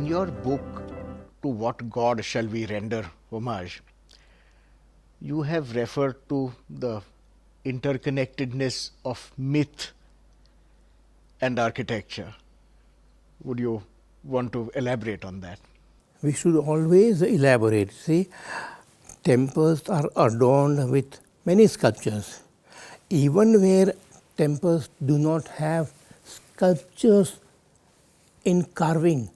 In your book, To What God Shall We Render Homage, you have referred to the interconnectedness of myth and architecture. Would you want to elaborate on that? We should always elaborate. See, temples are adorned with many sculptures. Even where temples do not have sculptures in carving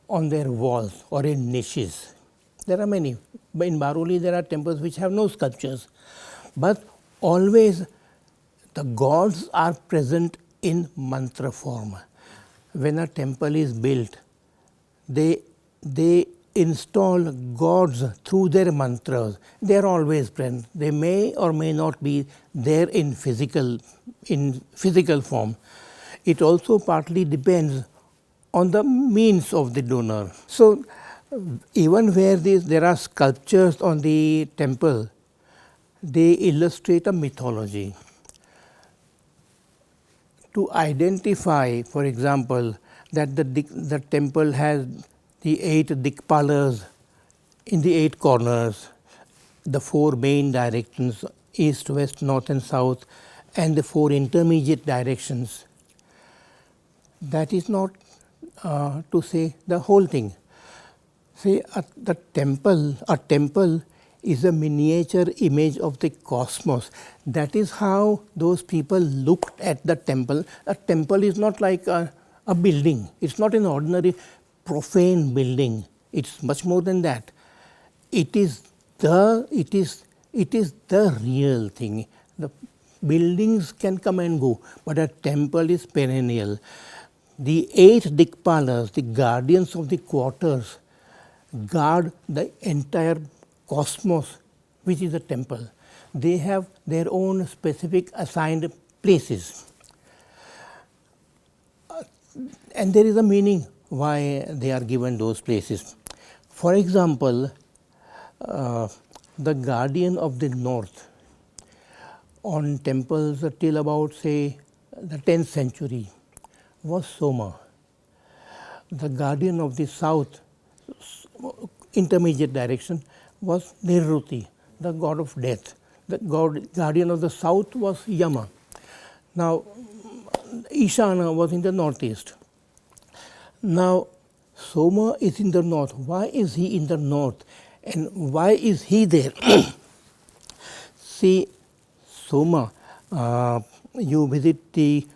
on their walls or in niches, there are many. In Baroli, there are temples which have no sculptures, but always the gods are present in mantra form. When a temple is built, they install gods through their mantras. They are always present. They may or may not be there in physical form. It also partly depends on the means of the donor. So, even where there are sculptures on the temple, they illustrate a mythology. To identify, for example, that the temple has the 8 dikpalas in the 8 corners, the 4 main directions, east, west, north and south, and the 4 intermediate directions. That is not to say the whole thing. See, a temple is a miniature image of the cosmos. That is how those people looked at the temple. A temple is not like a building. It's not an ordinary profane building. It's much more than that. It is the real thing. The buildings can come and go, but a temple is perennial. The 8 dikpalas, the guardians of the quarters, guard the entire cosmos, which is a temple. They have their own specific assigned places. And there is a meaning why they are given those places. For example, the guardian of the north on temples till about, say, the 10th century was Soma. The guardian of the south, intermediate direction, was Nirruti, the god of death. The guardian of the south was Yama. Now, Ishana was in the northeast. Now, Soma is in the north. Why is he in the north? And why is he there? See, Soma, you visit the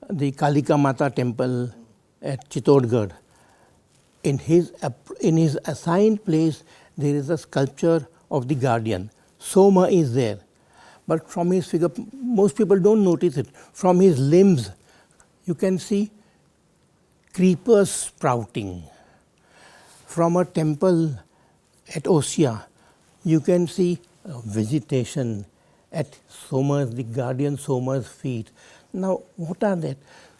Kalika Mata temple at Chittorgarh. In his assigned place, there is a sculpture of the guardian. Soma is there. But from his figure, most people don't notice it. From his limbs, you can see creepers sprouting. From a temple at Ossia, you can see vegetation at Soma's, the guardian Soma's feet. Now, what are that?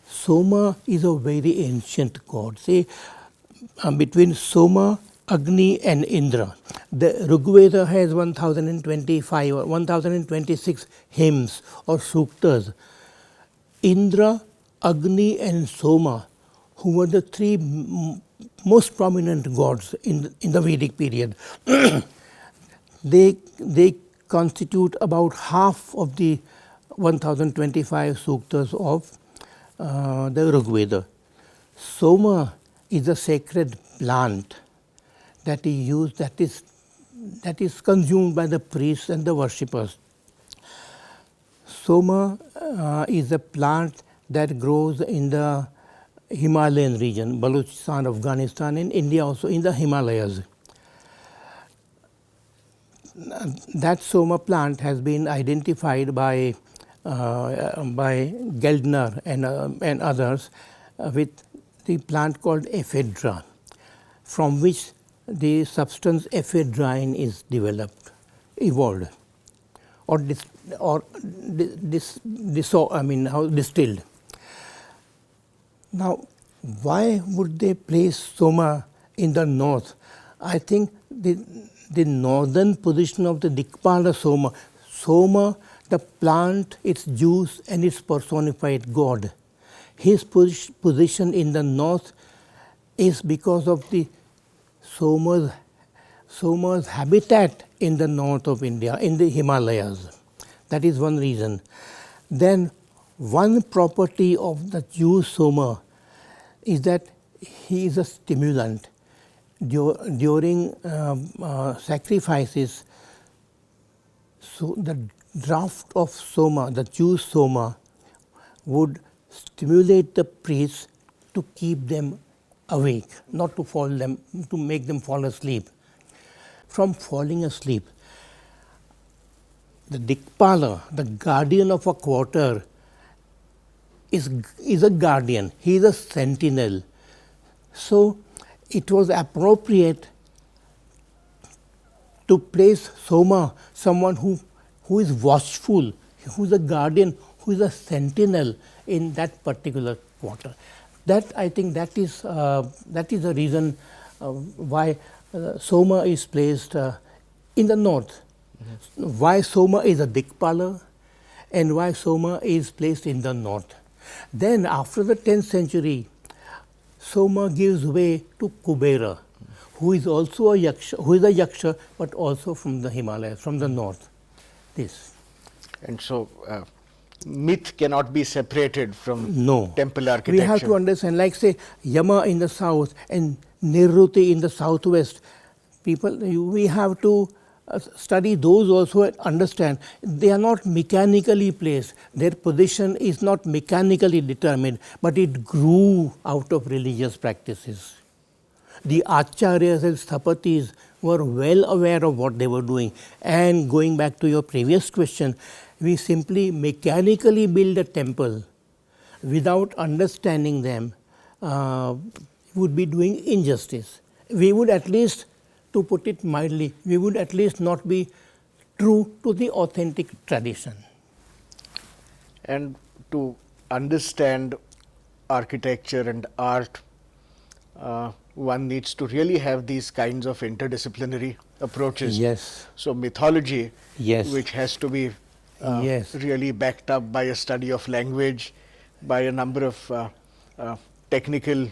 Soma is a very ancient god. See, between Soma, Agni and Indra. The Rigveda has 1025 or 1026 hymns or suktas. Indra, Agni and Soma, who were the 3 most prominent gods in the Vedic period, they constitute about half of the 1025 suktas of the Rigveda. Soma is a sacred plant that is used, that is consumed by the priests and the worshippers. Soma is a plant that grows in the Himalayan region, Balochistan, Afghanistan, and India also in the Himalayas. That Soma plant has been identified by Geldner and others with the plant called ephedra, from which the substance ephedrine is evolved, or distilled. Now, why would they place Soma in the north? I think the northern position of the Dikpala Soma, the plant, its juice and its personified god. His position in the north is because of the Soma's, Soma's habitat in the north of India, in the Himalayas. That is one reason. Then one property of the Jew Soma is that he is a stimulant. During sacrifices, so the draft of Soma, the Jew Soma, would stimulate the priests to keep them awake, not to make them fall asleep. From falling asleep, the Dikpala, the guardian of a quarter, is a guardian. He is a sentinel. So it was appropriate to place Soma, someone who is watchful, who is a guardian, who is a sentinel in that particular quarter. That, I think, that is the reason why Soma is placed in the north. Why Soma is a Dikpala and why Soma is placed in the north. Then after the 10th century, Soma gives way to Kubera, who is also a Yaksha, but also from the Himalayas, from the north. This. And so myth cannot be separated from No. temple architecture. We have to understand, like say Yama in the south and Nirruti in the southwest. We have to study those also and understand they are not mechanically placed. Their position is not mechanically determined, but it grew out of religious practices. The Acharyas and Sthapatis were well aware of what they were doing. And going back to your previous question, we simply mechanically build a temple without understanding them would be doing injustice. We would at least, to put it mildly, we would at least not be true to the authentic tradition. And to understand architecture and art, one needs to really have these kinds of interdisciplinary approaches. Yes. So mythology, Yes. which has to be Yes. really backed up by a study of language, by a number of technical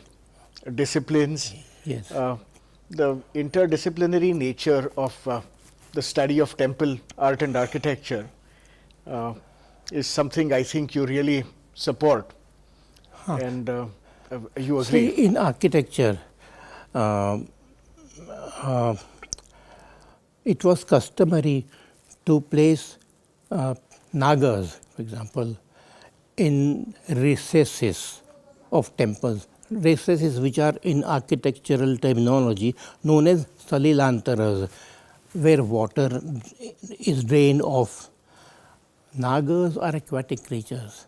disciplines. Yes. The interdisciplinary nature of the study of temple art and architecture is something I think you really support. And you agree? See, in architecture, it was customary to place nagas, for example, in recesses of temples. Recesses which are in architectural terminology known as salilantaras, where water is drained off. Nagas are aquatic creatures.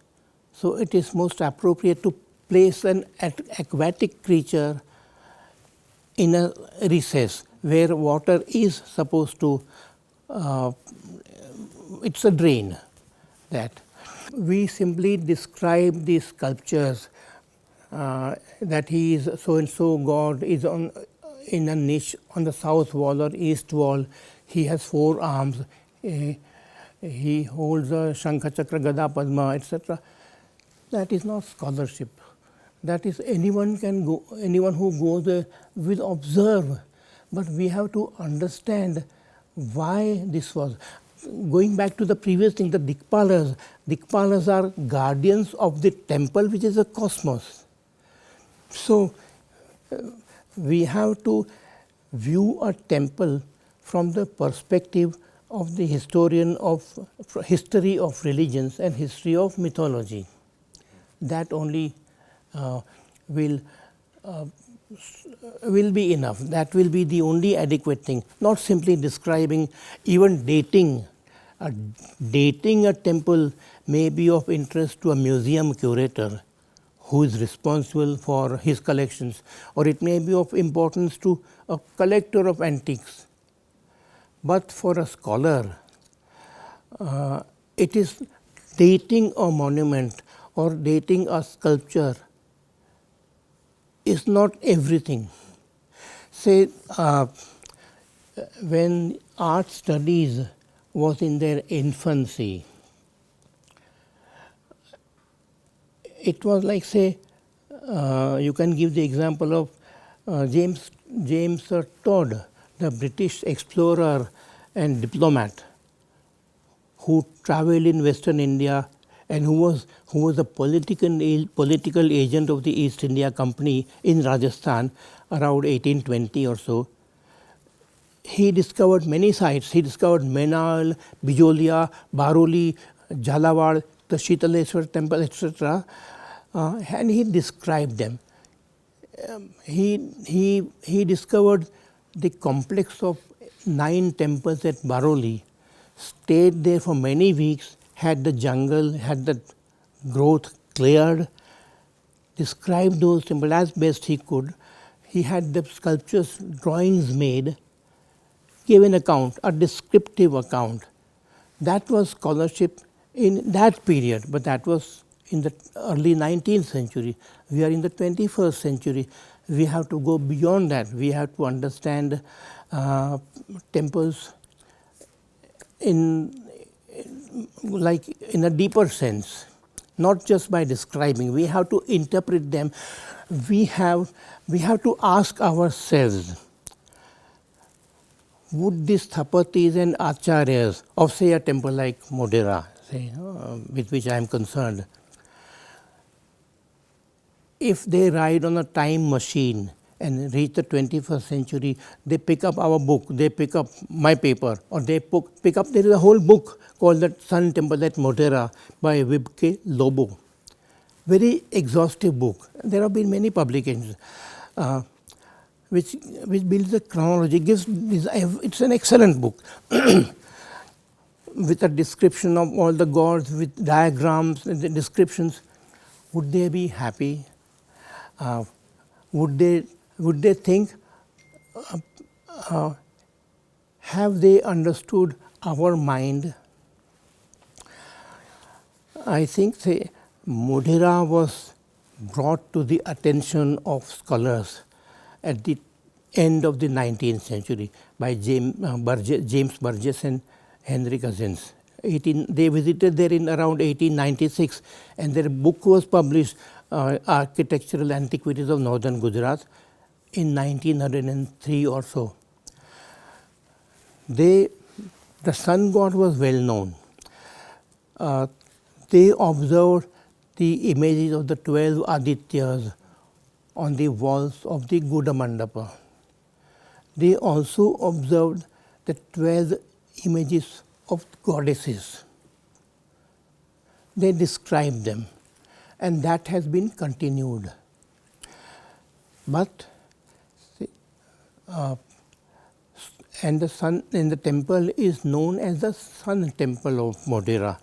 So it is most appropriate to place an aquatic creature in a recess where water is supposed to, it's a drain. That we simply describe these sculptures that he is so and so god is in a niche on the south wall or east wall. He has 4 arms. He holds a Shankha Chakra Gada Padma, etc. That is not scholarship. That is anyone who goes there will observe. But we have to understand why this was. Going back to the previous thing, the Dikpalas. Dikpalas are guardians of the temple, which is a cosmos. So we have to view a temple from the perspective of the historian of history of religions and history of mythology. That only will be enough. That will be the only adequate thing. Not simply describing, even dating. Dating a temple may be of interest to a museum curator who is responsible for his collections, or it may be of importance to a collector of antiques. But for a scholar, it is dating a monument or dating a sculpture is not everything. Say, when art studies was in their infancy, it was like, say, you can give the example of James Todd, the British explorer and diplomat, who travelled in Western India and who was a political agent of the East India Company in Rajasthan around 1820 or so. He discovered many sites. He discovered Menal, Bijolia, Baroli, Jhalawad, the Shitaleshwar temple, etc. And he described them. He discovered the complex of 9 temples at Baroli, stayed there for many weeks, had the jungle, had the growth cleared, described those temples as best he could. He had the sculptures, drawings made, gave an account, a descriptive account. That was scholarship in that period, but that was in the early 19th century. We are in the 21st century. We have to go beyond that. We have to understand temples in a deeper sense, not just by describing. We have to interpret them. We have to ask ourselves, would these Thapatis and Acharyas of, say, a temple like Modhera, with which I am concerned, if they ride on a time machine and reach the 21st century, they pick up our book, they pick up my paper, or they pick up, there is a whole book called The Sun Temple at Modhera by Wibke Lobo. Very exhaustive book. There have been many publications. Which builds a chronology, it's an excellent book with a description of all the gods, with diagrams and the descriptions. Would they be happy? Would they think, have they understood our mind? I think Modhera was brought to the attention of scholars at the end of the 19th century by James Burgess and Henry Cousins. They visited there in around 1896, and their book was published, Architectural Antiquities of Northern Gujarat, in 1903 or so. The sun god was well known. They observed the images of the 12 Adityas on the walls of the Guda Mandapa. They also observed the 12 images of goddesses. They described them, and that has been continued. But and the sun in the temple is known as the Sun Temple of Modhera.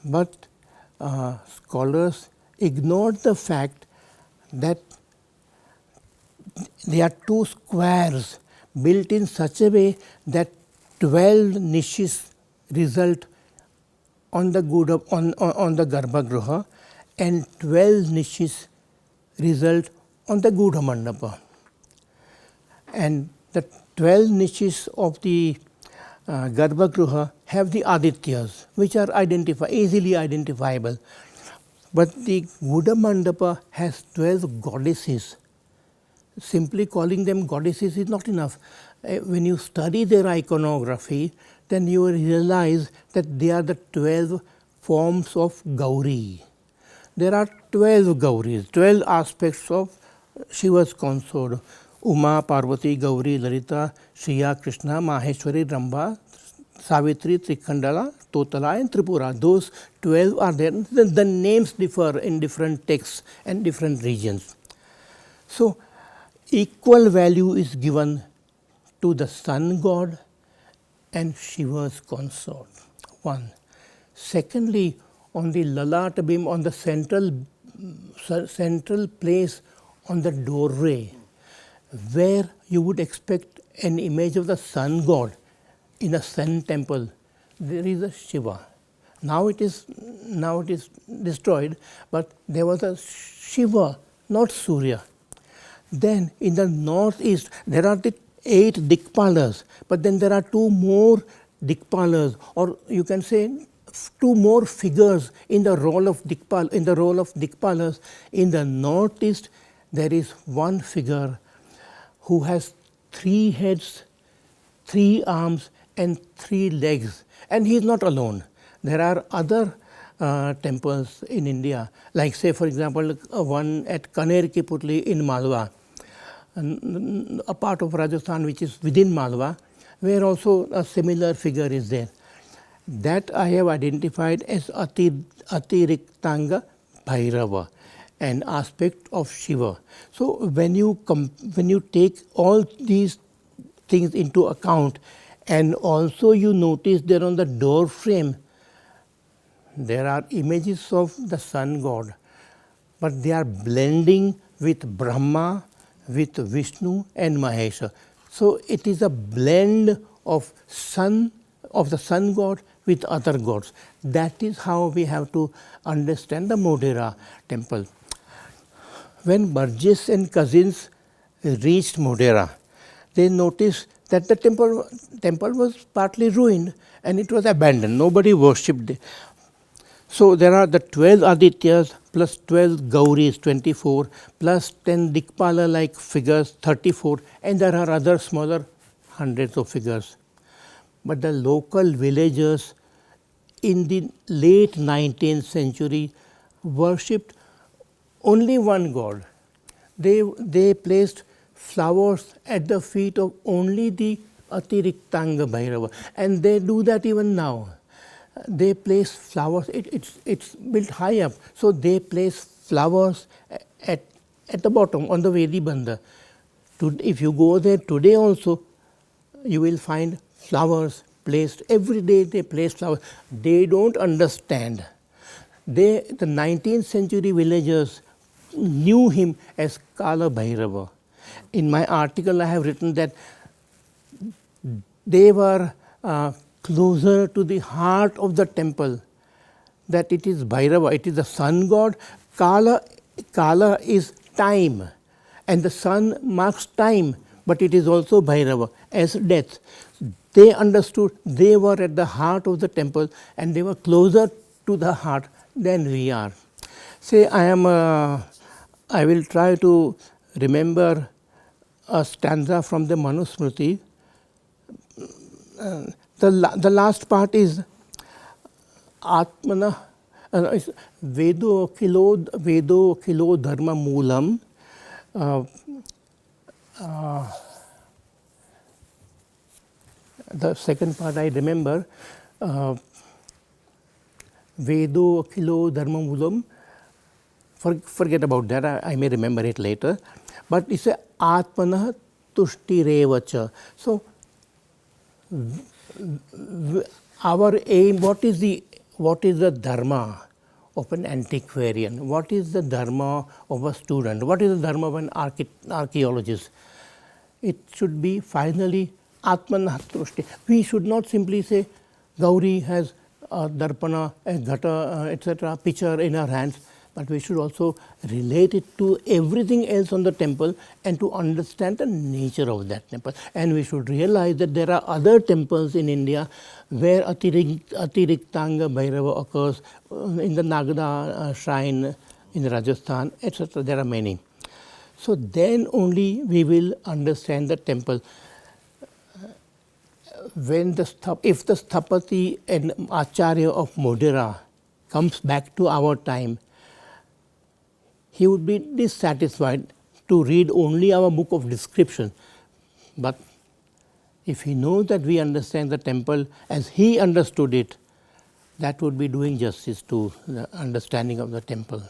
But scholars ignored the fact that there are 2 squares built in such a way that 12 niches result on the Garbhagriha and 12 niches result on the Guda Mandapa. And the 12 niches of the Garbhagriha have the Adityas, which are easily identifiable. But the Guda Mandapa has 12 goddesses. Simply calling them goddesses is not enough. When you study their iconography, then you will realize that they are the 12 forms of Gauri. There are 12 Gauris, 12 aspects of Shiva's consort. Uma, Parvati, Gauri, Lalita, Shriya, Krishna, Maheshwari, Rambha, Savitri, Trikhandala, Totala and Tripura. Those 12 are there. The names differ in different texts and different regions. So, equal value is given to the sun god and Shiva's consort. One. Secondly, on the Lalata beam, on the central place on the doorway, where you would expect an image of the sun god in a sun temple, there is a Shiva. Now it is destroyed, but there was a Shiva, not Surya. Then in the northeast, there are the 8 Dikpalas, but then there are 2 more Dikpalas, or you can say 2 more figures in the role of Dikpalas. In the northeast, there is one figure who has 3 heads, 3 arms and 3 legs, and he is not alone. There are other temples in India, like say for example one at Kaner Ki Putli in Malwa, a part of Rajasthan which is within Malwa, where also a similar figure is there. That I have identified as Atiriktanga Bhairava, an aspect of Shiva. So when you take all these things into account, and also you notice that on the door frame there are images of the sun god, but they are blending with Brahma, with Vishnu and Mahesha. So it is a blend of the sun god with other gods. That is how we have to understand the Modhera temple. When Burgess and cousins reached Modhera, they noticed that the temple was partly ruined and it was abandoned. Nobody worshipped it. So there are the 12 Adityas plus 12 Gauris, 24, plus 10 Dikpala like figures, 34, and there are other smaller hundreds of figures. But the local villagers in the late 19th century worshipped only one god. They placed flowers at the feet of only the Atiriktanga Bhairava, and they do that even now. They place flowers, it's built high up, so they place flowers at the bottom on the Vedi Bandha. If you go there today also, you will find flowers placed. Every day they place flowers. They don't understand. The 19th century villagers knew him as Kala Bhairava. In my article I have written that they were closer to the heart of the temple, that it is Bhairava, it is the sun god. Kala is time, and the sun marks time, but it is also Bhairava as death. They understood they were at the heart of the temple and they were closer to the heart than we are. Say I will try to remember a stanza from the Manusmriti. The last part is Atmana Vedo kilo dharma moolam. The second part I remember, Vedo kilo dharma moolam. Forget about that, I may remember it later. But it's a Atmana tushtirevacha. So our aim, what is the dharma of an antiquarian? What is the dharma of a student? What is the dharma of an archaeologist? It should be finally Atmana tushti. We should not simply say Gauri has a darpana, a ghata, etc. pitcher in her hands, but we should also relate it to everything else on the temple and to understand the nature of that temple. And we should realize that there are other temples in India where Atiriktanga Bhairava occurs, in the Nagada shrine in Rajasthan, etc. There are many. So then only we will understand the temple. If the Sthapati and Acharya of Modhera comes back to our time, he would be dissatisfied to read only our book of description. But if he knows that we understand the temple as he understood it, that would be doing justice to the understanding of the temple.